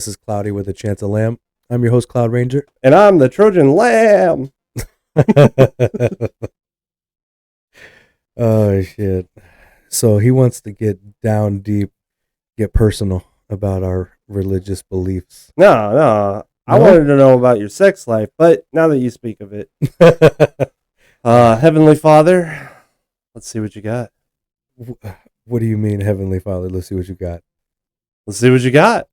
This is Cloudy with a Chance of Lamb. I'm your host, Cloud Ranger. And I'm the Trojan Lamb. Oh, shit. So he wants to get down deep, get personal about our religious beliefs. No. I wanted to know about your sex life, but now that you speak of it, Heavenly Father, let's see what you got. What do you mean, Heavenly Father? Let's see what you got. Let's see what you got.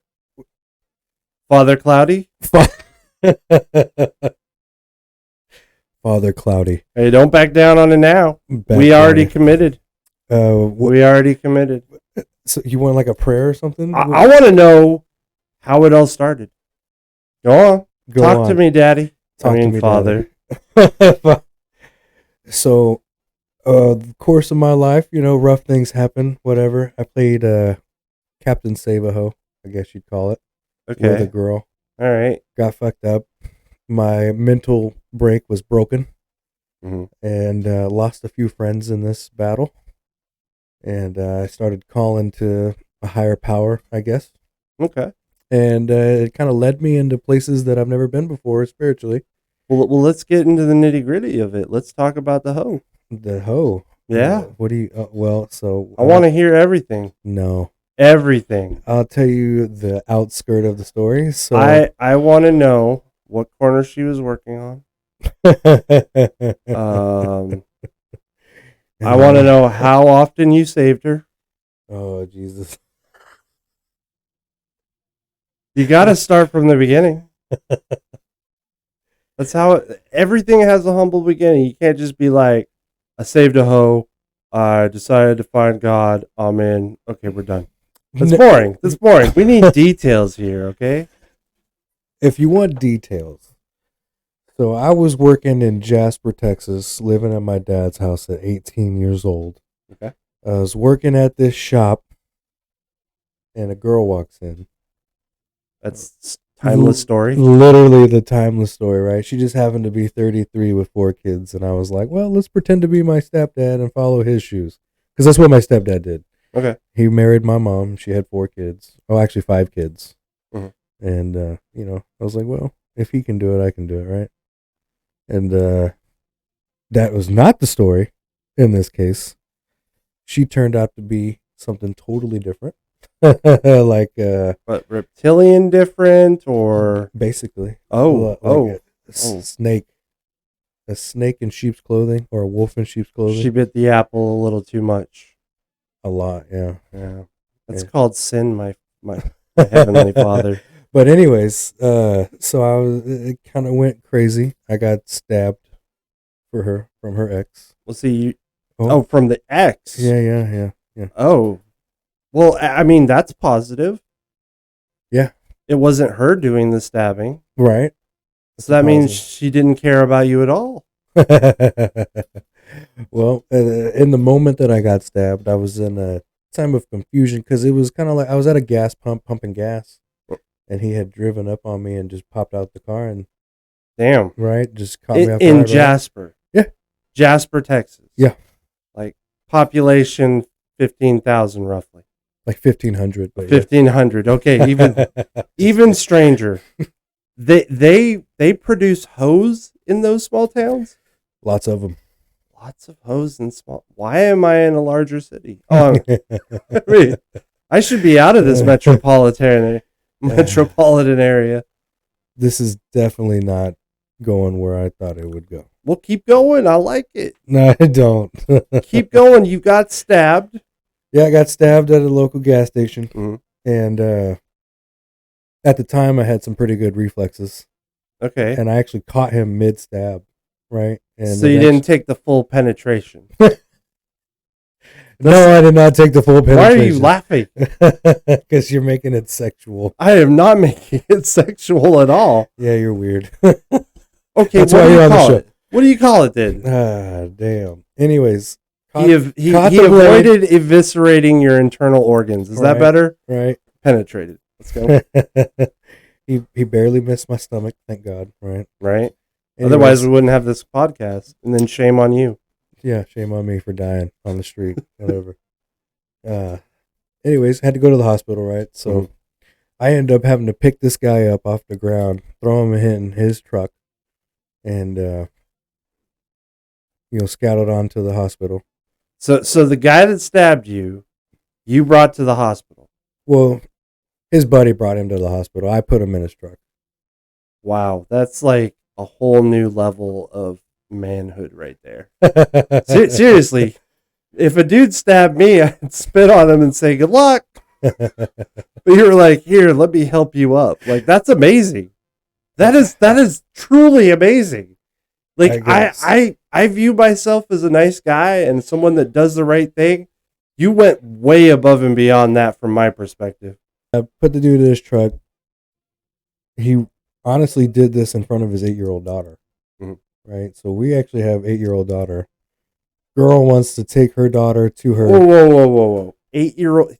Father Cloudy? Father Cloudy. Hey, don't back down on it now. We already committed. We already committed. So you want like a prayer or something? I want to know how it all started. Go on. Talk to me, Daddy. Talk to me, Father. So, the course of my life, rough things happen, whatever. I played Captain Save-A-Ho, I guess you'd call it. Okay. With a girl. All right. Got fucked up. My mental break was broken. Mm-hmm. And lost a few friends in this battle. And I started calling to a higher power, I guess. Okay. And it kind of led me into places that I've never been before spiritually. Well, let's get into the nitty gritty of it. Let's talk about the hoe. The hoe? Yeah. What do you, I want to hear everything. No. Everything. I'll tell you the outskirt of the story. So I want to know what corner she was working on. I want to know how often you saved her. Oh, Jesus. You got to start from the beginning. That's how everything has a humble beginning. You can't just be like, I saved a hoe. I decided to find God. Amen. Okay, we're done. That's boring. That's boring. We need details here, okay? If you want details. So I was working in Jasper, Texas, living at my dad's house at 18 years old. Okay. I was working at this shop, and a girl walks in. That's timeless story. Literally the timeless story, right? She just happened to be 33 with 4 kids, and I was like, well, let's pretend to be my stepdad and follow his shoes. Because that's what my stepdad did. Okay. He married my mom. She had 4 kids. Oh, actually 5 kids. Mm-hmm. And, I was like, well, if he can do it, I can do it, right? And that was not the story in this case. She turned out to be something totally different. Like but reptilian different or basically. Snake. A snake in sheep's clothing or a wolf in sheep's clothing. She bit the apple a little too much. A lot, yeah. That's called sin, my Heavenly Father. But anyways, so it kind of went crazy. I got stabbed from her ex. Well, see, from the ex. Yeah. Oh, well, I mean, that's positive. Yeah. It wasn't her doing the stabbing. Right. So that means she didn't care about you at all. Well, in the moment that I got stabbed, I was in a time of confusion because it was kind of like I was at a gas pump pumping gas. And he had driven up on me and just popped out the car and damn, right, just caught me off in guard, Jasper. Right? Yeah, Jasper, Texas. Yeah, like population 15,000 roughly. Like 1,500. 1,500. Okay, even stranger. They produce hoes in those small towns. Lots of them. Lots of hoes in small. Why am I in a larger city? Oh, I should be out of this metropolitan area. This is definitely not going where I thought it would go. Well, keep going. I like it. No, I don't. Keep going. You got stabbed. Yeah, I got stabbed at a local gas station. Mm-hmm. And at the time, I had some pretty good reflexes. Okay. And I actually caught him mid-stab, right? And so you didn't take the full penetration. No, I did not take the full penetration. Why are you laughing? Because you're making it sexual. I am not making it sexual at all. Yeah, you're weird. Okay, that's why you're on the show. What do you call it then? Damn. Anyways, he avoided eviscerating your internal organs. Is that better? Right. Penetrated. Let's go. He barely missed my stomach. Thank God. Right. Anyways, otherwise, we wouldn't have this podcast. And then shame on you. Yeah, shame on me for dying on the street, whatever. Anyways, had to go to the hospital, right? So I end up having to pick this guy up off the ground, throw him in his truck, and scouted on to the hospital. So the guy that stabbed you, you brought to the hospital. Well, his buddy brought him to the hospital. I put him in his truck. Wow, that's like a whole new level of manhood right there. Seriously, if a dude stabbed me, I'd spit on him and say good luck. But you were like, here, let me help you up. Like, that's amazing. That is truly amazing. Like, I view myself as a nice guy and someone that does the right thing. You went way above and beyond that from my perspective. I put the dude in his truck. He honestly did this in front of his 8-year-old daughter. Mm-hmm. Right? So we actually have 8-year-old daughter. Girl wants to take her daughter to her. Whoa. 8-year-old.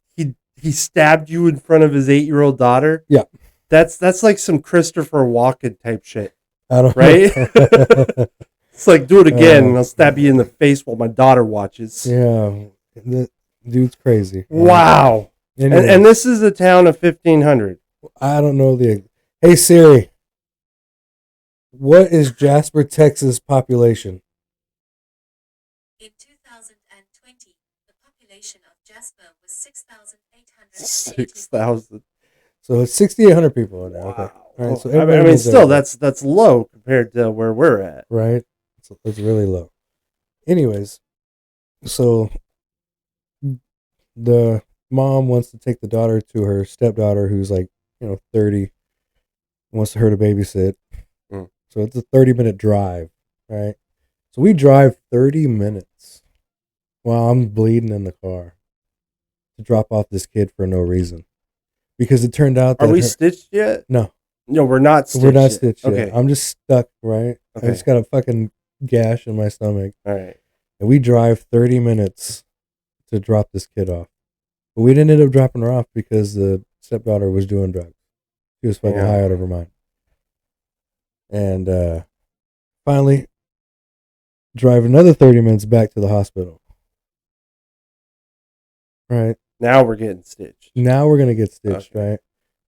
He stabbed you in front of his 8-year-old daughter? Yeah. That's like some Christopher Walken type shit. I don't right? It's like, do it again and I'll stab you in the face while my daughter watches. Yeah. The dude's crazy. Wow. Anyway. And this is a town of 1,500. I don't know Hey Siri, what is Jasper, Texas population? In 2020, the population of Jasper was 6,880. 6,000. So it's 6,800 people in there. Wow. Okay. All right, so I mean, still, that's low compared to where we're at. Right? It's really low. Anyways, so the mom wants to take the daughter to her stepdaughter who's like, 30, wants her to babysit. Mm. So it's a 30-minute drive, right? So we drive 30 minutes while I'm bleeding in the car to drop off this kid for no reason. Because it turned out that... Are we stitched yet? No. No, we're not stitched. We're not stitched yet. Okay. I'm just stuck, right? Okay. I just got a fucking gash in my stomach. All right. And we drive 30 minutes to drop this kid off. But we didn't end up dropping her off because the stepdaughter was doing drugs. She was fucking high out of her mind. And finally, drive another 30 minutes back to the hospital. Right. Now we're getting stitched. Now we're going to get stitched, okay. Right?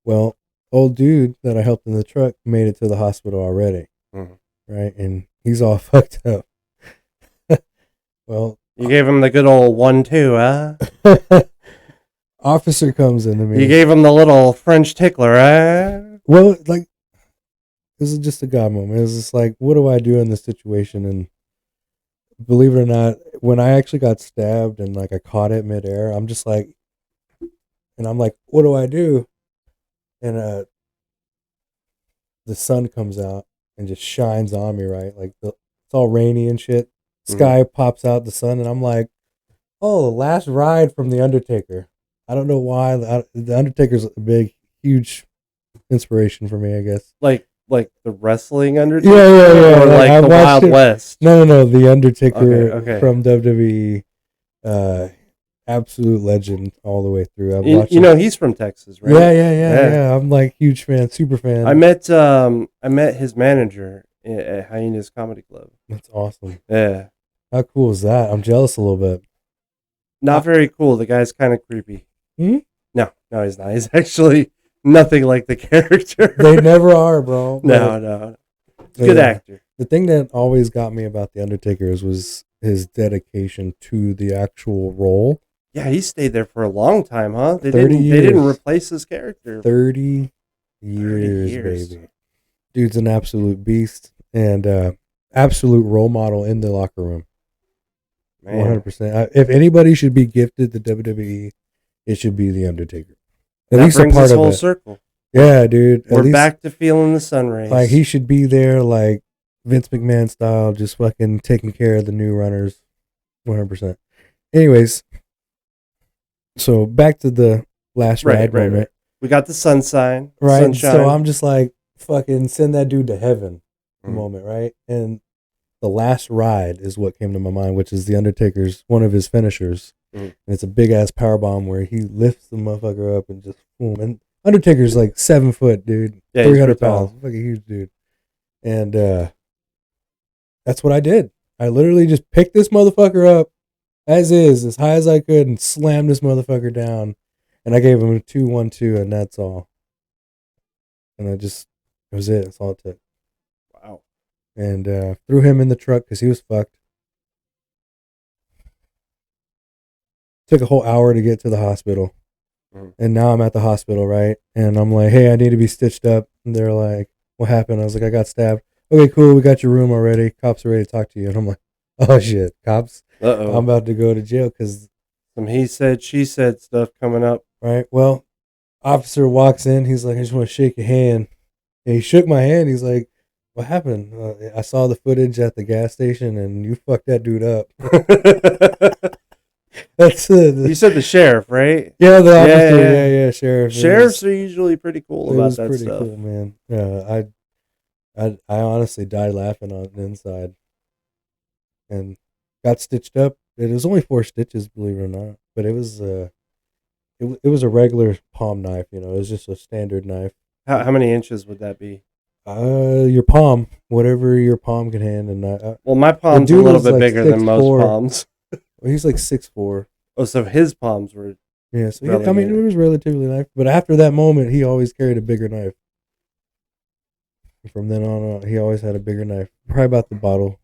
Well, old dude that I helped in the truck made it to the hospital already. Mm-hmm. Right? And he's all fucked up. Well, you gave him the good old 1-2, huh? Officer comes into me. You gave him the little French tickler, huh? Well, like, this is just a God moment. It was just like, what do I do in this situation? And believe it or not, when I actually got stabbed and like I caught it midair, I'm just like, and I'm like, what do I do? And the sun comes out and just shines on me, right? Like it's all rainy and shit. Sky pops out, the sun, and I'm like, oh, the last ride from The Undertaker. I don't know why. The Undertaker's a big, huge inspiration for me, I guess. Like the wrestling Undertaker? Yeah. Or like the Wild West? No. The Undertaker okay. from WWE. Absolute legend all the way through. I've watched he's from Texas, right? Yeah. I'm like huge fan, super fan. I met his manager at Hyenas Comedy Club. That's awesome. Yeah. How cool is that? I'm jealous a little bit. Not very cool. The guy's kind of creepy. Hmm? No, he's not. He's actually nothing like the character. They never are, bro. No. Good actor. The thing that always got me about The Undertaker was his dedication to the actual role. Yeah, he stayed there for a long time, huh? They 30 years. They didn't replace his character. 30 years, baby. Dude's an absolute beast and absolute role model in the locker room. Man. 100%. If anybody should be gifted the WWE, it should be The Undertaker. At least brings a part us full circle. Yeah, dude. We're back to feeling the sun rays. Like he should be there, like Vince McMahon style, just fucking taking care of the new runners. 100%. Anyways, so back to the last ride moment. Right. We got the sun sign. Right. Sunshine. So I'm just like, fucking send that dude to heaven moment, right? And the last ride is what came to my mind, which is the Undertaker's, one of his finishers. And it's a big ass power bomb where he lifts the motherfucker up and just boom. And Undertaker's like 7 foot, dude. Yeah, 300 pounds. Fucking huge dude. And that's what I did. I literally just picked this motherfucker up as high as I could, and slammed this motherfucker down. And I gave him a 2-1-2, and that's all. and it was it. That's all it took. Wow. And threw him in the truck because he was fucked. Took a whole hour to get to the hospital. Mhm. And now I'm at the hospital, right? And I'm like, hey, I need to be stitched up. And they're like, what happened? I was like, I got stabbed. Okay, cool. We got your room already. Cops are ready to talk to you. And I'm like, oh, shit. Cops? Uh-oh. I'm about to go to jail because, Some he said, she said stuff coming up. right? Well, officer walks in. He's like, I just want to shake your hand. And he shook my hand. He's like, what happened? I saw the footage at the gas station and you fucked that dude up. That's You said the sheriff, right? yeah, the officer. yeah. Yeah, sheriff. Sheriffs are usually pretty cool It about was that pretty stuff. cool, man. Yeah, I honestly died laughing on the inside, and got stitched up. It was only 4 stitches, believe it or not, but it was it was a regular palm knife. You know, it was just a standard knife. How many inches would that be? Your palm, whatever your palm can handle. And Well, my palm's a dude little was bit like bigger than most 6'4". palms. he's like 6'4". Oh, so his palms were. Yeah, so I mean, Relegated. it was relatively knife. But after that moment, he always carried a bigger knife. From then on, he always had a bigger knife. Probably about the bottle.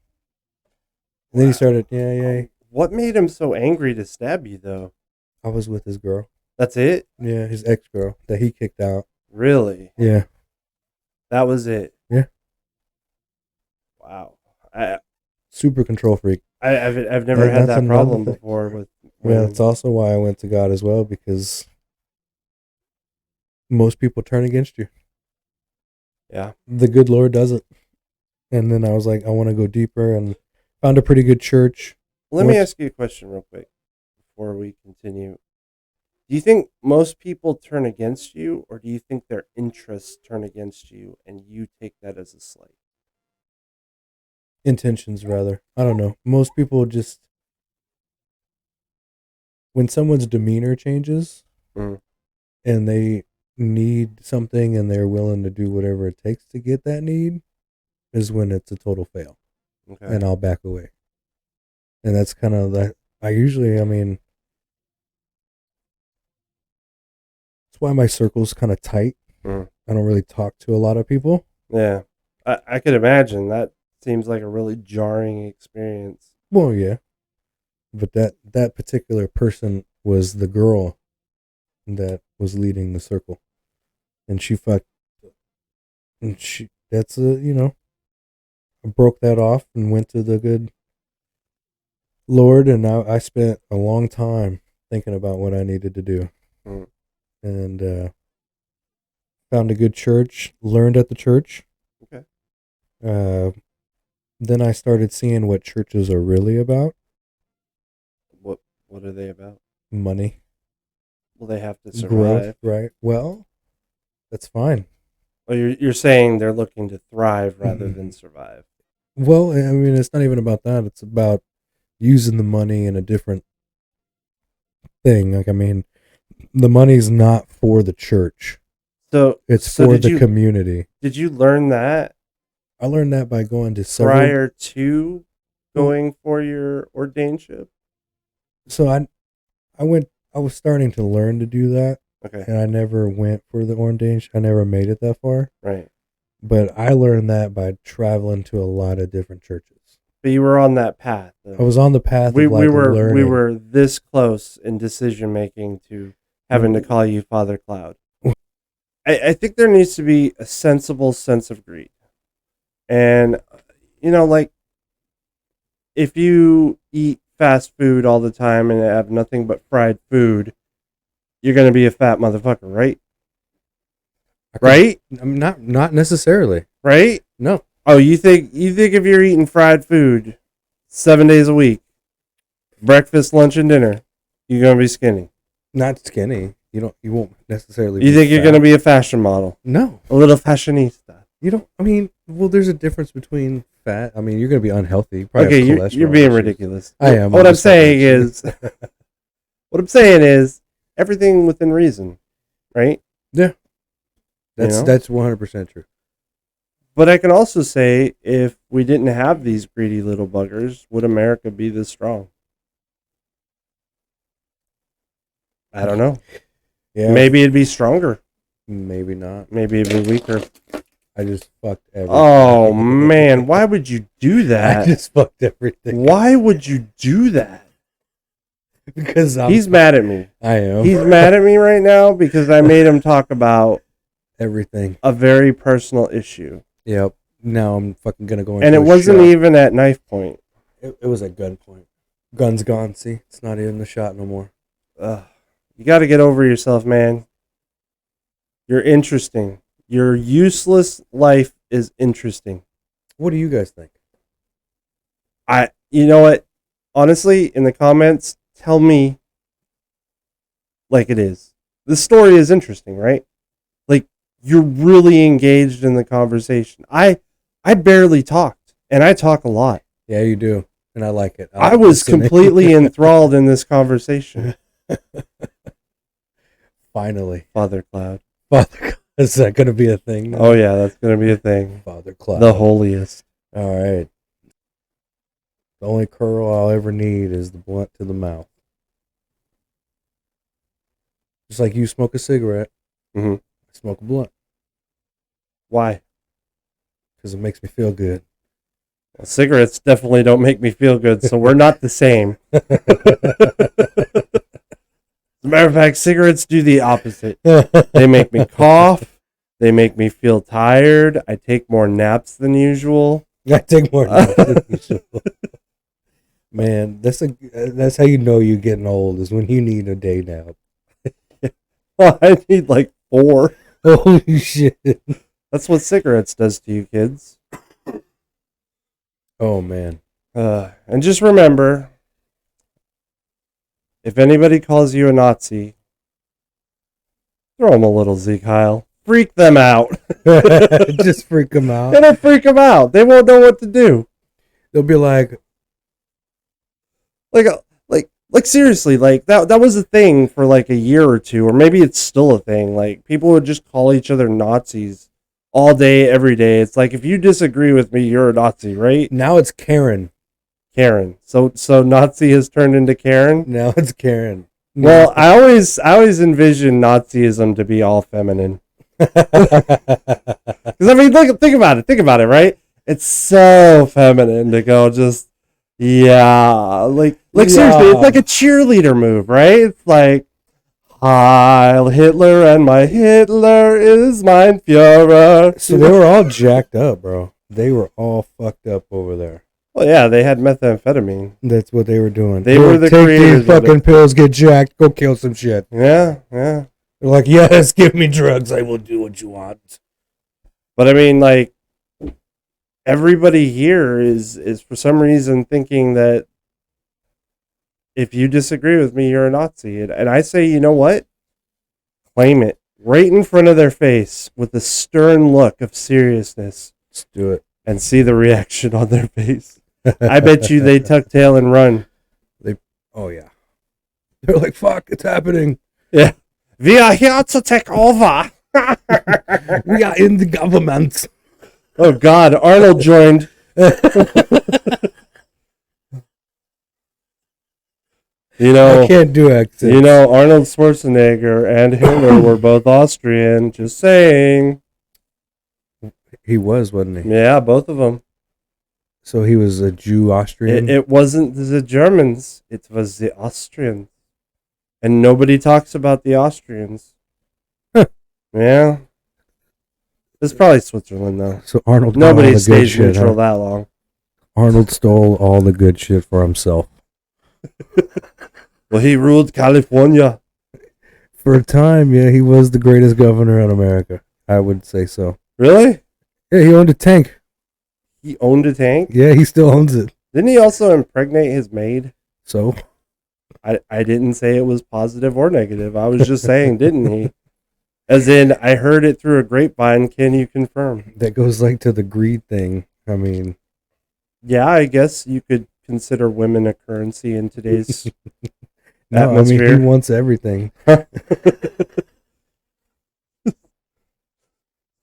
And then he started, yeah. What made him so angry to stab you, though? I was with his girl. That's it? Yeah, his ex-girl that he kicked out. Really? Yeah. That was it? Yeah. Wow. Super control freak. I've never And had that's that another problem thing. before with. Yeah, that's also why I went to God as well, because most people turn against you. Yeah. The good Lord doesn't. And then I was like, I want to go deeper, and found a pretty good church. Let me What's- ask you a question real quick before we continue. Do you think most people turn against you, or do you think their interests turn against you and you take that as a slight? Intentions, rather. I don't know. Most people just, when someone's demeanor changes Mhm. and they need something and they're willing to do whatever it takes to get that need, is when it's a total fail. Okay. And I'll back away. And that's kind of that. I mean, that's why my circle's kind of tight. Mhm. I don't really talk to a lot of people. Yeah. I could imagine. That seems like a really jarring experience. Well, yeah. But that particular person was the girl that was leading the circle. And she fucked. And that's I broke that off and went to the good Lord. And I spent a long time thinking about what I needed to do. Mhm. And found a good church, learned at the church. Okay. Then I started seeing what churches are really about. What are they about? Money, Well, they have to growth, survive. right? Well, that's fine. Well, you're saying they're looking to thrive rather Mm-hmm. than survive. Well, I mean, it's not even about that. It's about using the money in a different thing. Like, I mean, the money's not for the church. So It's so for did the you community. did you learn that I learned that by going to several. prior to going for your ordainship? So I was starting to learn to do that, Okay. and I never went for the ordination. I never made it that far. Right. But I learned that by traveling to a lot of different churches. But you were on that path. I was on the path we of like were learning. this close in decision making to having to call you Father Cloud. I think there needs to be a sensible sense of greed. And like if you eat fast food all the time and have nothing but fried food, you're gonna be a fat motherfucker, right? Right? I mean, not necessarily. Right? No. Oh, you think if you're eating fried food 7 days a week, breakfast, lunch, and dinner, you're gonna be skinny? Not skinny. You won't necessarily. You be think you're fat. gonna be a fashion model, No. a little fashionista? You don't. I mean, well, there's a difference between fat. I mean, you're gonna be unhealthy. You probably Okay, have you're cholesterol being issues. ridiculous. I am. What I'm I'm just fucking saying with you. is, what I'm saying is, everything within reason, right? Yeah. That's You know? that's 100% true. But I can also say, if we didn't have these greedy little buggers, would America be this strong? I don't know. Yeah. Maybe it'd be stronger. Maybe not. maybe even weaker. I just fucked everything. Oh man, why would you do I that? just fucked everything. Why would you do that? Because He's mad at me. I am. He's mad at me right now because I made him talk about everything. a very personal issue. Yep. Now I'm fucking gonna go into And it a wasn't shot. even at knife point. It was at gunpoint. Gun's gone. See, it's not even the shot no more. Ugh. You got to get over yourself, man. You're interesting. Your useless life is interesting. What do you guys think? You know what? Honestly, in the comments, tell me like it is. The story is interesting, right? Like you're really engaged in the conversation. I barely talked, and I talk a lot. Yeah, you do, and I like it. I like was listening. completely enthralled in this conversation. Finally, Father Cloud. Father, is that gonna be a thing? now? Oh yeah, that's gonna be a thing. Father Cloud. The holiest. All right. The only curl I'll ever need is the blunt to the mouth. Just like you smoke a cigarette, Mhm. I smoke a blunt Why? because it makes me feel good. Well, cigarettes definitely don't make me feel good, so we're not the same. As a matter of fact, cigarettes do the opposite. They make me cough. They make me feel tired. I take more naps than usual. I take more naps than usual. Man, that's how you know you're getting old is when you need a day nap. I need like 4. Holy shit. That's what cigarettes does to you, kids. Oh man. And just remember, if anybody calls you a Nazi, throw them a little Zeke Heil. Freak them out. Just freak them out. It'll freak them out. They won't know what to do. They'll be like, Like seriously, like that was a thing for like a year or two, or maybe it's still a thing. Like people would just call each other Nazis all day, every day. It's like if you disagree with me, you're a Nazi, right? now it's Karen. Karen. So Nazi has turned into Karen. Now it's Karen. Well, I always envision Nazism to be all feminine. Because I mean, think about it, right? It's so feminine to go just like seriously, it's like a cheerleader move, right? It's like Heil Hitler and my Hitler is mein Führer. So they were all jacked up, bro. They were all fucked up over there. Well, yeah, they had methamphetamine. That's what they were doing. They were the take creators these of fucking it. pills, get jacked, go kill some shit. Yeah. They're like, yes, give me drugs, I will do what you want. But I mean, like, everybody here is for some reason thinking that if you disagree with me, you're a Nazi. And I say, you know what? Claim it right in front of their face with a stern look of seriousness Let's do it. and see the reaction on their face. I bet you they tuck tail and run. Oh yeah. They're like, fuck, it's happening. Yeah. We are here to take over. We are in the government. Oh, God. Arnold joined. You know, I can't do accents. you know, Arnold Schwarzenegger and Hitler were both Austrian. Just saying. He was, wasn't he? Yeah, both of them. So he was a Jew Austrian. It wasn't the Germans. It was the Austrians. And nobody talks about the Austrians. Huh. Yeah. It's probably Switzerland, though. So Arnold got all Nobody the good stays shit, neutral huh? that long. Arnold stole all the good shit for himself. Well, he ruled California. For a time, yeah, he was the greatest governor in America. I would say so. Really? Yeah, he owned a tank. He owned a tank? Yeah, he still owns it. Didn't he also impregnate his maid? So I didn't say it was positive or negative. I was just saying, didn't he? As in, I heard it through a grapevine. Can you confirm? that goes like to the greed thing. I mean, Yeah, I guess you could consider women a currency in today's no, I mean atmosphere. he wants everything.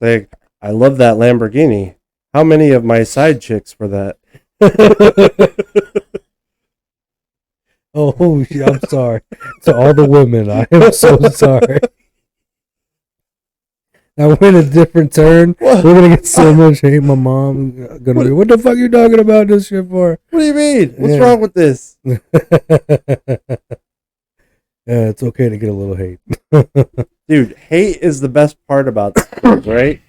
Like, I love that Lamborghini. How many of my side chicks for that? Oh, I'm sorry to all the women. I am so sorry. That went a different turn. What? We're gonna get so much hate. My mom gonna be, what the fuck you talking about this shit for? What do you mean? What's Yeah. wrong with this? Yeah, it's okay to get a little hate. Dude, hate is the best part about this, right?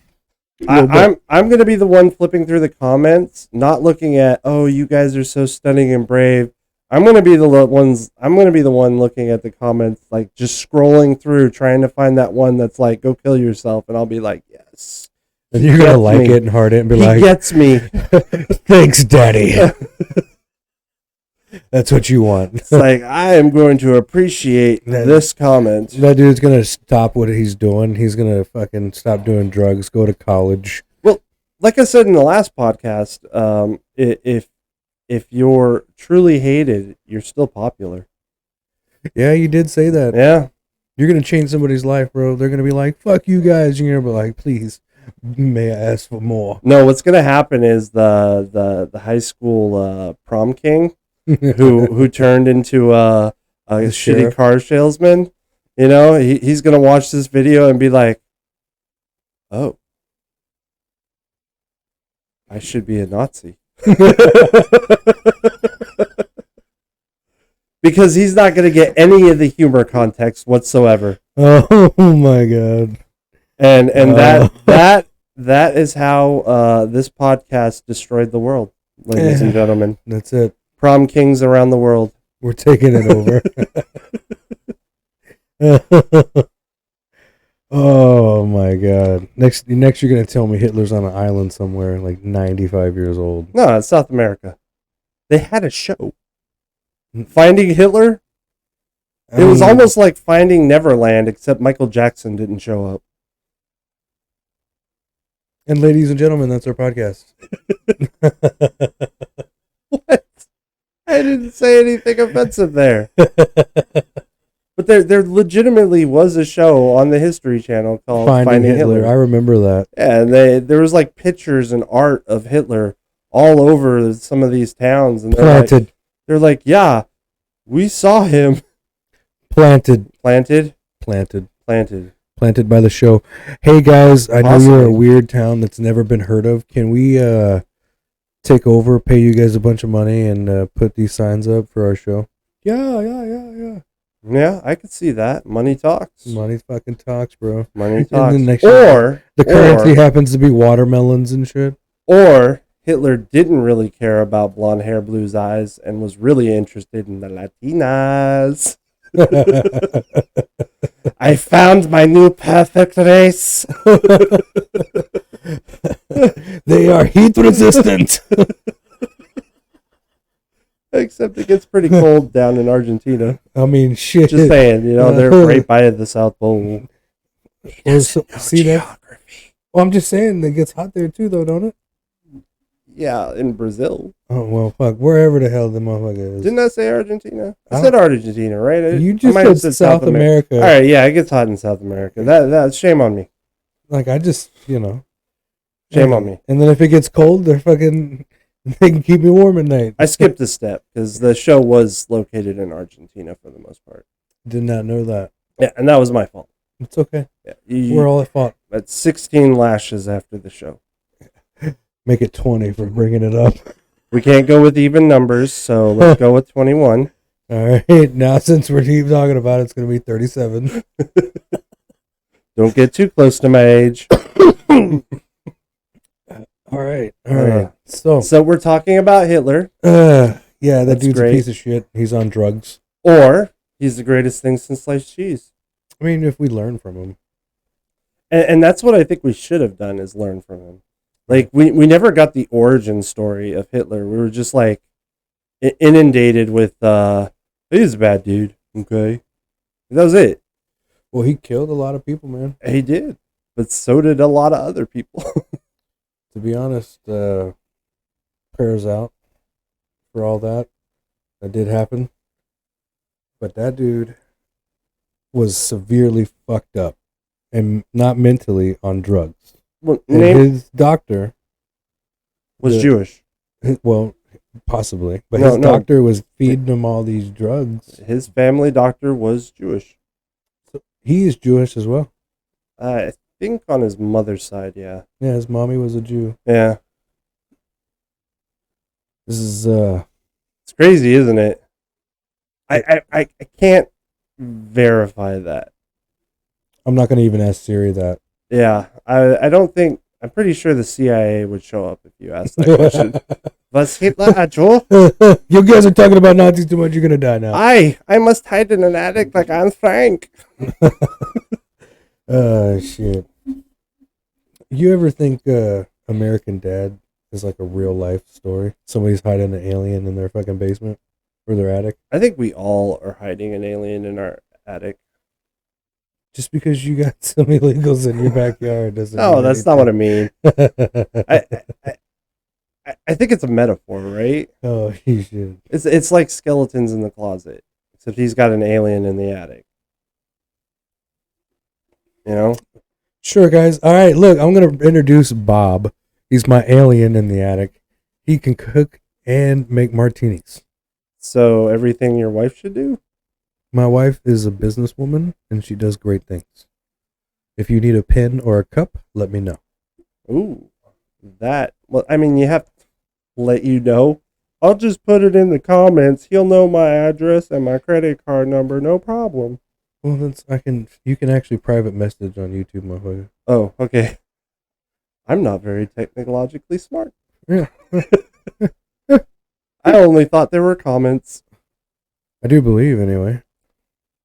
Little bit. I'm gonna be the one flipping through the comments, not looking at, oh, you guys are so stunning and brave. I'm gonna be the one looking at the comments, like just scrolling through, trying to find that one that's like, go kill yourself, and I'll be like, yes. And He you're gonna gets like me. it and heart it and be He like, gets me. thanks, daddy. That's what you want. It's like, I am going to appreciate this comment. That dude's gonna stop what he's doing. He's gonna fucking stop doing drugs, go to college. Like I said in the last podcast, if you're truly hated, you're still popular. Yeah, you did say that. Yeah. You're gonna change somebody's life, bro. They're gonna be like, "Fuck you guys." You're gonna be like, "Please, may I ask for more?" No, what's gonna happen is the high school prom king who turned into a shitty sheriff. car salesman. You know, he's gonna watch this video and be like, "Oh, I should be a Nazi." Because he's not going to get any of the humor context whatsoever. Oh my god! And Oh. that is how this podcast destroyed the world, ladies and gentlemen. That's it. Prom kings around the world. We're taking it over. Oh my god! Next, you're gonna tell me Hitler's on an island somewhere, like 95 years old. No, it's South America. They had a show. Finding Hitler. It was almost like Finding Neverland, except Michael Jackson didn't show up. And ladies and gentlemen, that's our podcast. What? I didn't say anything offensive there. But there legitimately was a show on the History Channel called Finding Hitler. I remember that. Yeah, and there was like pictures and art of Hitler all over some of these towns, and Planted. they're like, yeah, we saw him Planted planted by the show. Hey guys, I know you're a Possibly. weird town that's never been heard of. Can we take over, pay you guys a bunch of money, and put these signs up for our show? Yeah. Yeah, I could see that. Money talks. Money fucking talks, bro. Money And talks. then next Or The currency happens to be watermelons and shit. or Hitler didn't really care about blonde hair, blue eyes, and was really interested in the Latinas. I found my new perfect race. They are heat resistant. Except it gets pretty cold down in Argentina. I mean, shit. Just saying, they're right by the South Pole. See that? Well, I'm just saying it gets hot there too, though, don't it? Yeah, in Brazil. Oh well, fuck. Wherever the hell the motherfucker is. Didn't I say Argentina? I I said Argentina, right? You I just might have said South America. All right, yeah, it gets hot in South America. That's shame on me. Like I just, Shame on me. And then if it gets cold, they can keep me warm at night. I skipped a step because the show was located in Argentina for the most part. Did not know that. Yeah, and that was my fault. It's okay. Yeah, We're all at fault. at 16 lashes after the show. Make it 20 for bringing it up. We can't go with even numbers, so let's go with 21. All right. Now, since we're keep talking about it, it's going to be 37. Don't get too close to my age. All right. So, So we're talking about Hitler, yeah, that That's dude's great. a piece of shit. He's on drugs. or he's the greatest thing since sliced cheese. I mean, if we learn from him. And that's what I think we should have done is learn from him. Like we never got the origin story of Hitler. We were just like inundated with he's a bad dude. Okay. That was it. Well, he killed a lot of people, man. He did. But so did a lot of other people. To be honest, prayers out for all that. That did happen. But that dude was severely fucked up and not mentally on drugs. Well, And name his doctor, was the- Jewish. well, possibly, but No, his no. doctor was feeding him all these drugs. His family doctor was Jewish. He is Jewish as well. I think on his mother's side, yeah. Yeah, his mommy was a Jew. Yeah. This is It's crazy, isn't it? I can't verify that. I'm not gonna even ask Siri that. Yeah. I don't think, I'm pretty sure the CIA would show up if you asked that question. Was Hitler a Jew? You guys are talking about Nazis too much. You're gonna die now. I must hide in an attic like Anne Frank. Shit. You ever think American Dad is like a real life story? Somebody's hiding an alien in their fucking basement or their attic. I think we all are hiding an alien in our attic. Just because you got some illegals in your backyard doesn't. No, mean that's not what I mean. anything. I think it's a metaphor, right? Oh, you should. It's like skeletons in the closet, except he's got an alien in the attic. You know? Sure, guys. All right, look, I'm gonna introduce Bob. He's my alien in the attic. He can cook and make martinis. So everything your wife should do? My wife is a businesswoman and she does great things. If you need a pen or a cup, let me know. Ooh. That. Well, I mean, you have to let you know. I'll just put it in the comments. He'll know my address and my credit card number, no problem. Well, you can actually private message on YouTube, motherfucker. Oh, okay. I'm not very technologically smart. Yeah. I only thought there were comments. I do believe, anyway.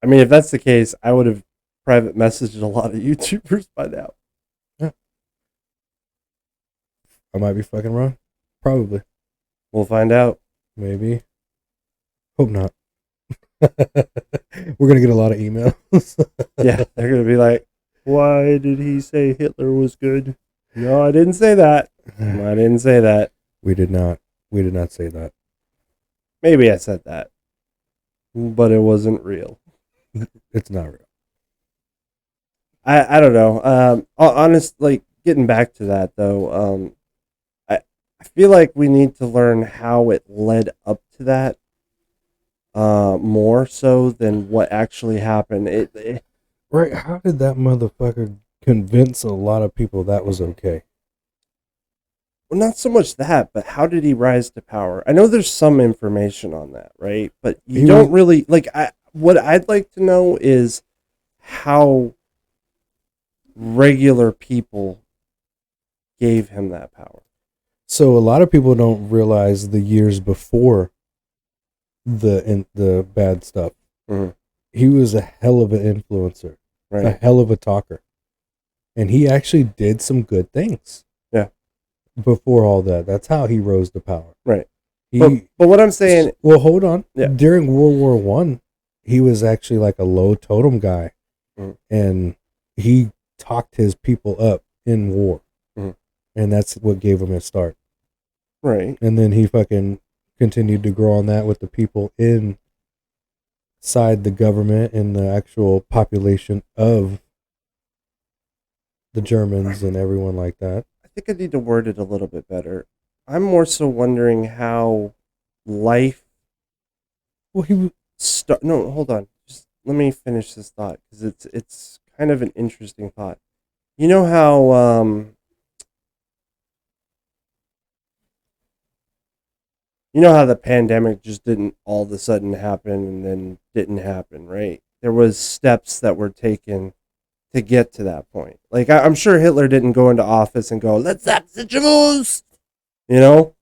I mean, if that's the case, I would have private messaged a lot of YouTubers by now. I might be fucking wrong. Probably. We'll find out. Maybe. Hope not. We're gonna get a lot of emails. Yeah, they're going to be like, why did he say Hitler was good? No, I didn't say that. I didn't say that. We did not say that. Maybe I said that. But it wasn't real. It's not real. I don't know. Honest, like, getting back to that, though, I feel like we need to learn how it led up to that more so than what actually happened. Right, how did that motherfucker convince a lot of people that was okay? Well, not so much that, but how did he rise to power? I know there's some information on that, right? But you don't really like. What I'd like to know is how regular people gave him that power. So a lot of people don't realize the years before the bad stuff. Mhm. He was a hell of an influencer, a Right? hell of a talker, and he actually did some good things. Yeah. Before all that, that's how he rose to power. Right. He But what I'm saying, well, hold on. Yeah. During World War One, he was actually like a low totem guy, Mhm. and he talked his people up in war, Mhm. and that's what gave him his start. right? And then he fucking continued to grow on that with the people inside the government and the actual population of the Germans and everyone like that. I think I need to word it a little bit better. I'm more so wondering how life Well, he No, hold on. Just let me finish this thought because it's kind of an interesting thought. You know how the pandemic just didn't all of a sudden happen and then didn't happen, right? There was steps that were taken to get to that point. Like I'm sure Hitler didn't go into office and go, "Let's stop the Jews." You know,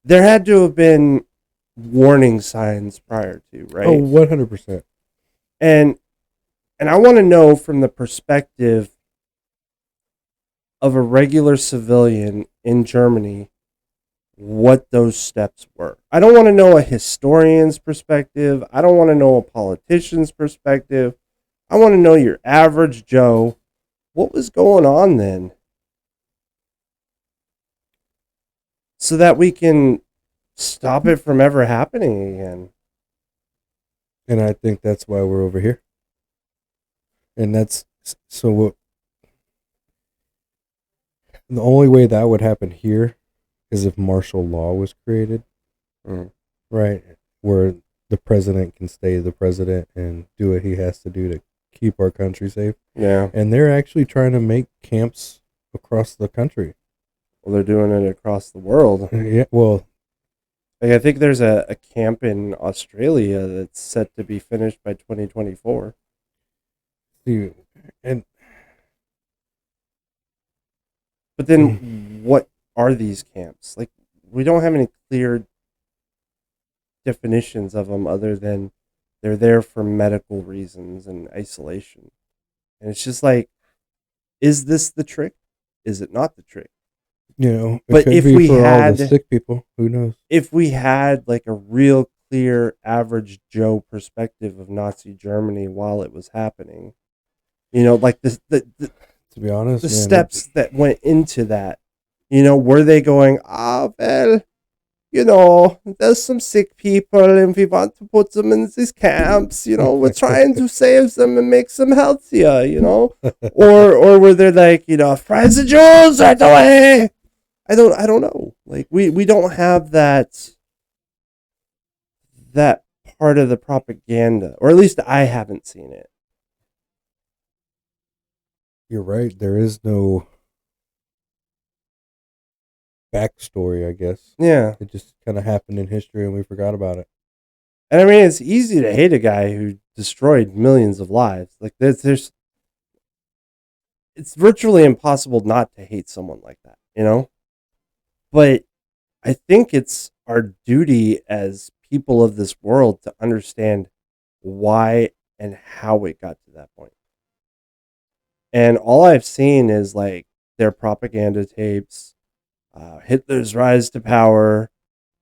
there had to have been warning signs prior to, right? Oh, 100%. And I want to know from the perspective of a regular civilian in Germany what those steps were. I don't want to know a historian's perspective. I don't want to know a politician's perspective. I want to know your average Joe. What was going on then? So that we can stop it from ever happening again. And I think that's why we're over here. And that's so what the only way that would happen here is if martial law was created. Mm. Right? Where the president can stay the president and do what he has to do to keep our country safe. Yeah. And they're actually trying to make camps across the country. Well, they're doing it across the world. Yeah, well, Like, I think there's a camp in Australia that's set to be finished by 2024. see, and But then what are these camps? Like, we don't have any clear definitions of them other than they're there for medical reasons and isolation. And it's just like, is this the trick? Is it not the trick? it But could if be we for all had- the sick people. Who knows? If we had like a real clear average Joe perspective of Nazi Germany while it was happening, like the To be honest, the man, steps that went into that, were they going, well, there's some sick people and we want to put them in these camps, we're trying to save them and make them healthier, or were they like, fry the Jews right away? I don't know. Like, we don't have that part of the propaganda, or at least I haven't seen it. You're right. There is no backstory, I guess. Yeah. It just kind of happened in history and we forgot about it. And I mean, it's easy to hate a guy who destroyed millions of lives. Like, it's virtually impossible not to hate someone like that, But I think it's our duty as people of this world to understand why and how it got to that point. And all I've seen is like their propaganda tapes, Hitler's rise to power,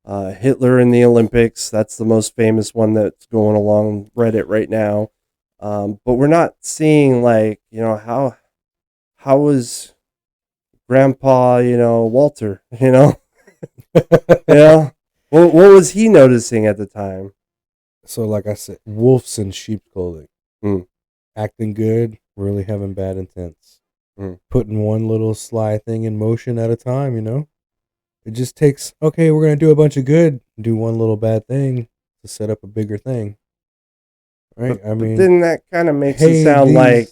Hitler in the Olympics. That's the most famous one that's going along Reddit right now. But we're not seeing like, how was Grandpa, Walter, Yeah. What was he noticing at the time? So, like I said, wolves in sheep's clothing. Mm. Acting good, really having bad intents. Mm. Putting one little sly thing in motion at a time, It just takes, okay, we're going to do a bunch of good, do one little bad thing to set up a bigger thing. Right? But mean, then that kind of makes hey, it sound these- like,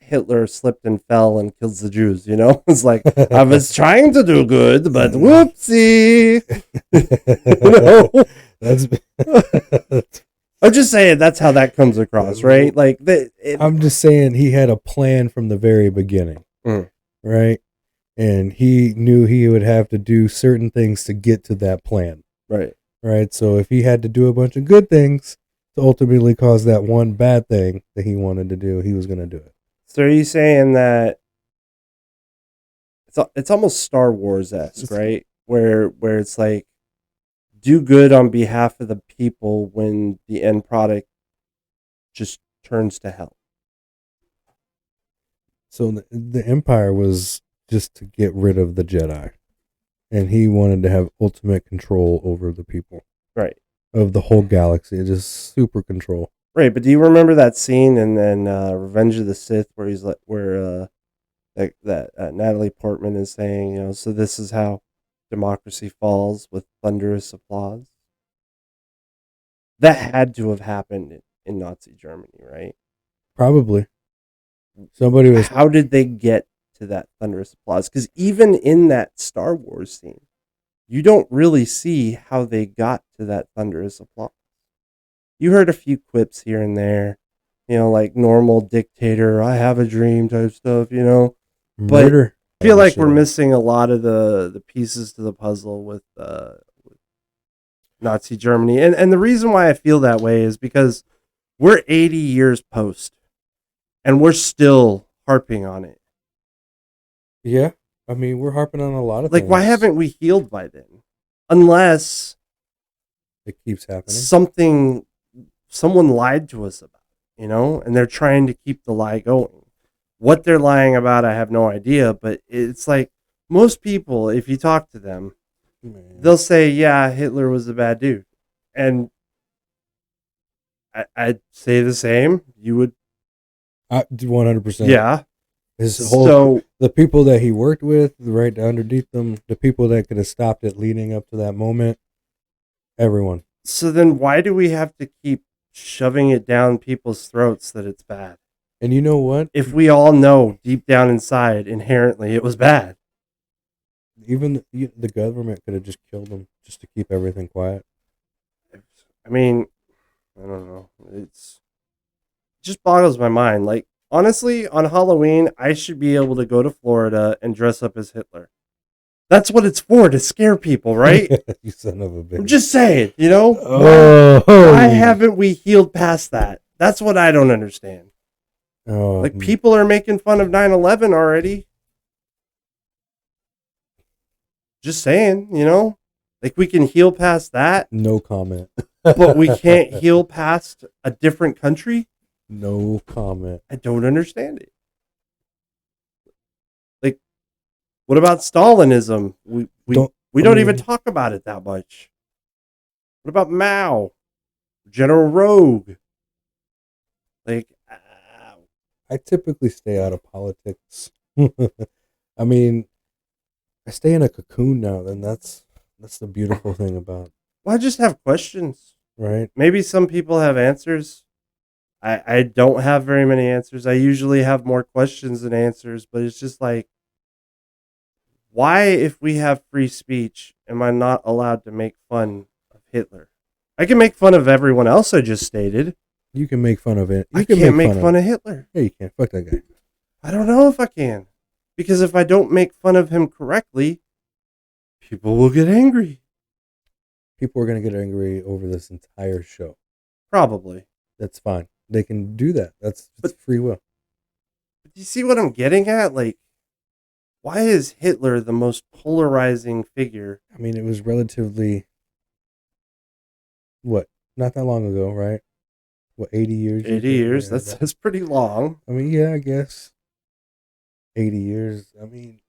Hitler slipped and fell and kills the Jews, It's like, I was trying to do good, but whoopsie. That's I'm just saying that's how that comes across, right? Like, I'm just saying he had a plan from the very beginning, Mm. right? And he knew he would have to do certain things to get to that plan, right. right? So if he had to do a bunch of good things to ultimately cause that one bad thing that he wanted to do, he was going to do it. So are you saying that it's almost Star Wars-esque, right? Where it's like, do good on behalf of the people when the end product just turns to hell. So the Empire was just to get rid of the Jedi, and he wanted to have ultimate control over the people, Right. of the whole galaxy, just super control. Right, but do you remember that scene in Revenge of the Sith where he's like, that Natalie Portman is saying, so this is how democracy falls with thunderous applause? That had to have happened in Nazi Germany, right? Probably. Somebody was How did they get to that thunderous applause? Because even in that Star Wars scene, you don't really see how they got to that thunderous applause. You heard a few quips here and there, like normal dictator, I have a dream type stuff, but murder. I feel like we're missing a lot of the pieces to the puzzle with Nazi Germany. And the reason why I feel that way is because we're 80 years post, and we're still harping on it. Yeah, I mean, we're harping on a lot of Like, things. why haven't we healed by then? Unless It keeps happening. someone lied to us about it, and they're trying to keep the lie going. What they're lying about, I have no idea, but it's like most people, if you talk to them, Man. they'll say, yeah, Hitler was a bad dude. And I'd say the same. You would, 100%. yeah. His whole So, the people that he worked with, right underneath them, the people that could have stopped it leading up to that moment, everyone. so then why do we have to keep shoving it down people's throats that it's bad? And you know what? if we all know deep down inside inherently it was bad. Even the government could have just killed him just to keep everything quiet. I mean, I don't know. It just boggles my mind. Like, honestly, on Halloween, I should be able to go to Florida and dress up as Hitler. That's what it's for, to scare people, right? You son of a bitch. I'm just saying, you know? Oh, Why haven't we healed past that? That's what I don't understand. oh, Like, people are making fun of 9/11 already. Just saying, you know? Like, we can heal past that, no comment. but we can't heal past a different country? No comment. I don't understand it. Like, what about Stalinism? We don't even talk about it that much. What about Mao? General Rogue? Like, I typically stay out of politics. I mean, I stay in a cocoon now, then that's the beautiful thing about it, well, I just have questions. right? Maybe some people have answers. I don't have very many answers. I usually have more questions than answers, but it's just like, why, if we have free speech, am I not allowed to make fun of Hitler? I can make fun of everyone else I just stated. You can make fun of it. You I can can't make fun of of Hitler. Yeah, you can. Fuck that guy. I don't know if I can. Because if I don't make fun of him correctly, people will get angry. People are gonna get angry over this entire show. Probably. That's fine. They can do that. It's free will. But do you see what I'm getting at? Like, why is Hitler the most polarizing figure? I mean, it was relatively not that long ago, right? 80 years? 80 years. Yeah, That's pretty long. I mean, yeah, I guess 80 years. I mean,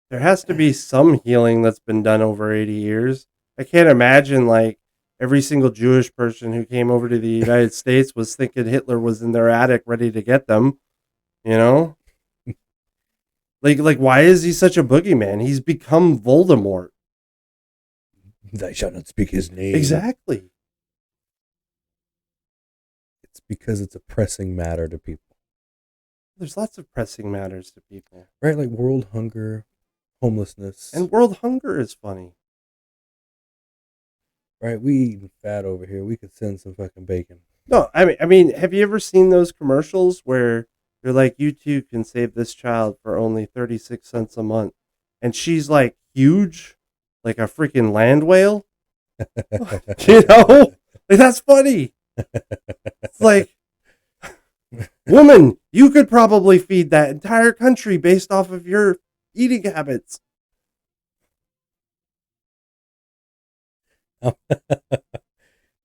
There has to be some healing that's been done over 80 years. I can't imagine, like, every single Jewish person who came over to the United States was thinking Hitler was in their attic ready to get them. You know? Like, why is he such a boogeyman? He's become Voldemort. thou shalt not speak his name. Exactly. It's because it's a pressing matter to people. There's lots of pressing matters to people. Right? Like world hunger, homelessness. And world hunger is funny. Right? We eating fat over here. We could send some fucking bacon. No, I mean, have you ever seen those commercials where they're like, you too can save this child for only 36 cents a month? And she's like huge, like a freaking land whale. You know? Like, that's funny. It's like, woman, you could probably feed that entire country based off of your eating habits.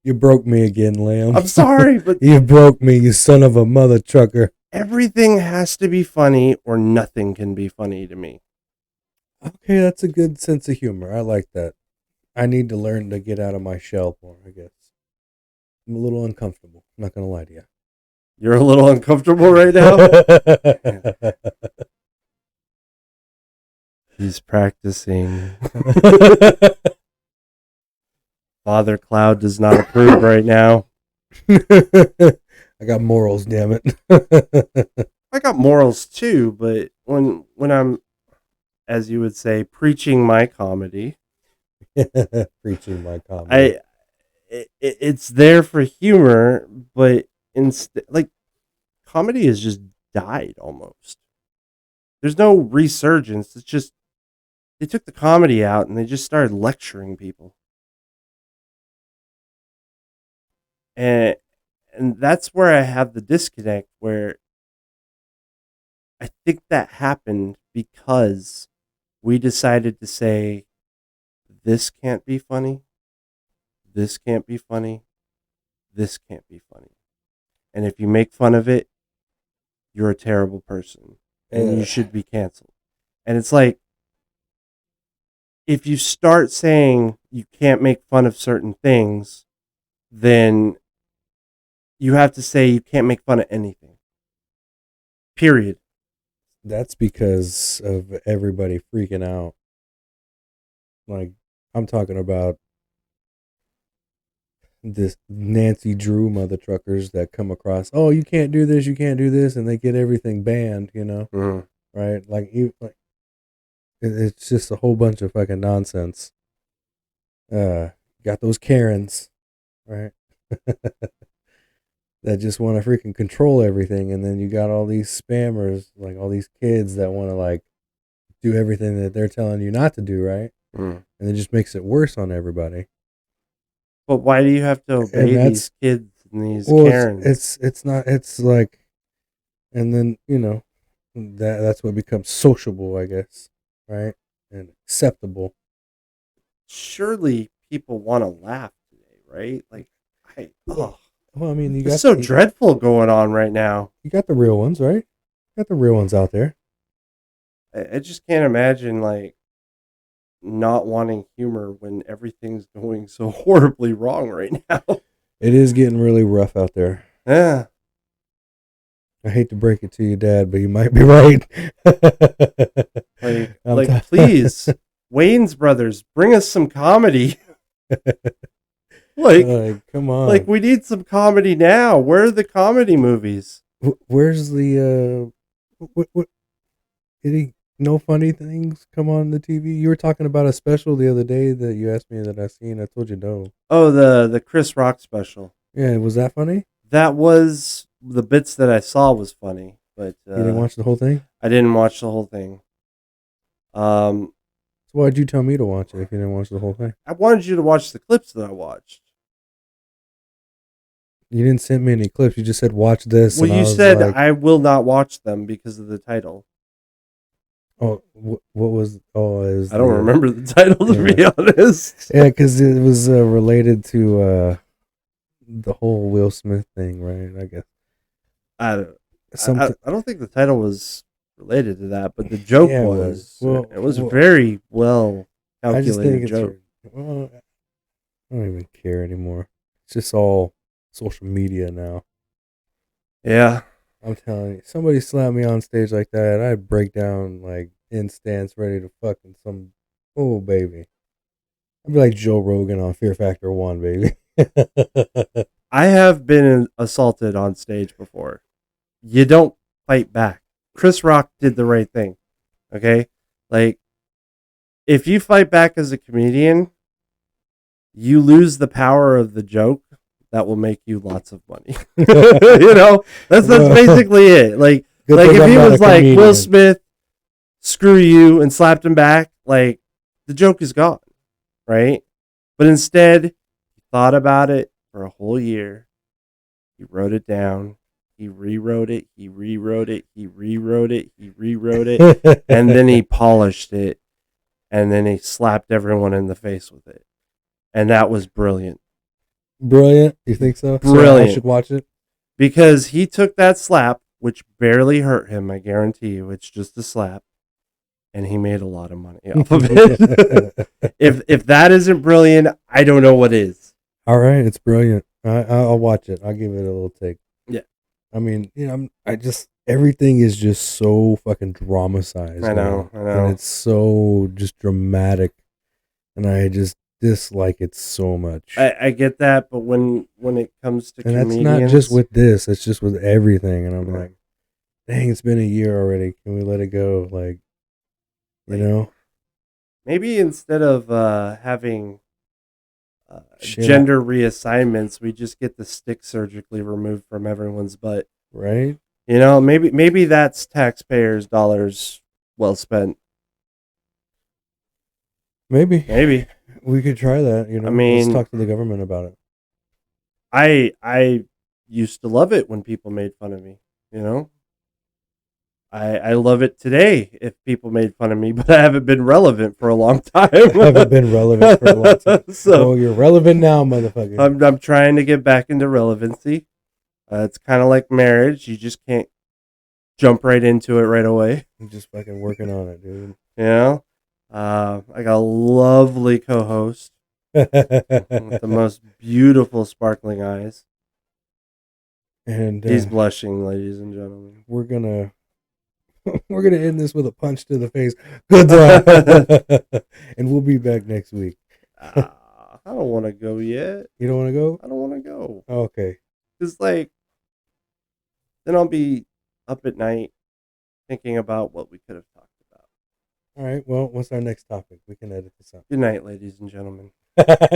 You broke me again, Lamb. I'm sorry, but You broke me, you son of a mother trucker. everything has to be funny or nothing can be funny to me. Okay, that's a good sense of humor. I like that. I need to learn to get out of my shell more, I guess. I'm a little uncomfortable. I'm not going to lie to you. You're a little uncomfortable right now? He's practicing. Father Cloud does not approve right now. I got morals, damn it. I got morals too, but when I'm, as you would say, preaching my comedy, Preaching my comedy. it's there for humor, but instead, like, comedy has just died almost. There's no resurgence. It's just they took the comedy out and they just started lecturing people. And that's where I have the disconnect, where I think that happened because we decided to say, this can't be funny, this can't be funny, this can't be funny. And if you make fun of it, you're a terrible person and you should be canceled. And it's like, if you start saying you can't make fun of certain things, then you have to say you can't make fun of anything. Period. That's because of everybody freaking out. Like, I'm talking about this Nancy Drew mother truckers that come across, oh, you can't do this, and they get everything banned, Mhm. right? Like, it's just a whole bunch of fucking nonsense. Got those Karens, right? That just want to freaking control everything, and then you got all these spammers, like all these kids that want to like do everything that they're telling you not to do, right? Mm. And it just makes it worse on everybody. But why do you have to obey And these kids and these Well, Karens? it's not, it's like, and then that's what becomes sociable, I guess, right? And acceptable. Surely people want to laugh today, right? Like, Well, I mean, you it's got so dreadful going on right now. you got the real ones, right? You got the real ones out there. I just can't imagine like not wanting humor when everything's going so horribly wrong right now. It is getting really rough out there. Yeah. I hate to break it to you, Dad, but you might be right. Please, Wayne's Brothers, bring us some comedy. Come on. Like we need some comedy now. Where are the comedy movies? Where's the what? Any no funny things come on the TV? You were talking about a special the other day that you asked me that I seen. I told you no. Oh, the Chris Rock special. Yeah, was that funny? That was the bits that I saw was funny, but You didn't watch the whole thing? I didn't watch the whole thing. So why'd you tell me to watch it if you didn't watch the whole thing? I wanted you to watch the clips that I watched. You didn't send me any clips. You just said watch this. Well, and you was said like, I will not watch them because of the title. oh, what was? Oh, is I don't remember the title to be honest. Yeah, because it was related to the whole Will Smith thing, right? I guess. I don't think the title was related to that, but the joke Yeah, it was. was. Well, It was a very well I just think calculated joke. well, I don't even care anymore. It's just all social media now. Yeah. I'm telling you, somebody slapped me on stage like that, I'd break down like in stance, ready to fucking oh baby. I'd be like Joe Rogan on Fear Factor 1, baby. I have been assaulted on stage before. You don't fight back. Chris Rock did the right thing. Okay? Like, if you fight back as a comedian, you lose the power of the joke that will make you lots of money. That's basically it. Like if he was like Will Smith, screw you, and slapped him back, like the joke is gone, right? But instead, he thought about it for a whole year. He wrote it down. He rewrote it. He rewrote it. He rewrote it. He rewrote it. And then he polished it. And then he slapped everyone in the face with it. And that was brilliant. Brilliant? You think so? Brilliant. So I should watch it? Because he took that slap, which barely hurt him, I guarantee you. It's just a slap. And he made a lot of money off of it. If that isn't brilliant, I don't know what is. All right, it's brilliant. I'll watch it. I'll give it a little take. Yeah. I mean, everything is just so fucking dramatized. I know. And it's so just dramatic. And I just dislike it so much. I get that, but when it comes to comedians... And that's not just with this, it's just with everything. And I'm like, dang, it's been a year already. Can we let it go? Like, you know? Maybe instead of having gender reassignments, we just get the stick surgically removed from everyone's butt. Right? Maybe that's taxpayers' dollars well spent. Maybe. We could try that, I mean, let's talk to the government about it. I used to love it when people made fun of me, I love it today if people made fun of me, but I haven't been relevant for a long time. I haven't been relevant for a long time. So you're relevant now, motherfucker. I'm trying to get back into relevancy. It's kind of like marriage. You just can't jump right into it right away. I'm just fucking working on it, dude. I got a lovely co-host with the most beautiful sparkling eyes. And he's blushing, ladies and gentlemen. We're gonna end this with a punch to the face. Good job. And we'll be back next week. I don't want to go yet. You don't want to go? I don't want to go. Okay. Cause like, then I'll be up at night thinking about what we could have talked about. All right. Well, what's our next topic? We can edit this out. Good night, ladies and gentlemen.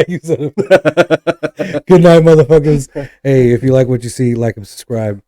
You said it. Good night, motherfuckers. Hey, if you like what you see, like and subscribe.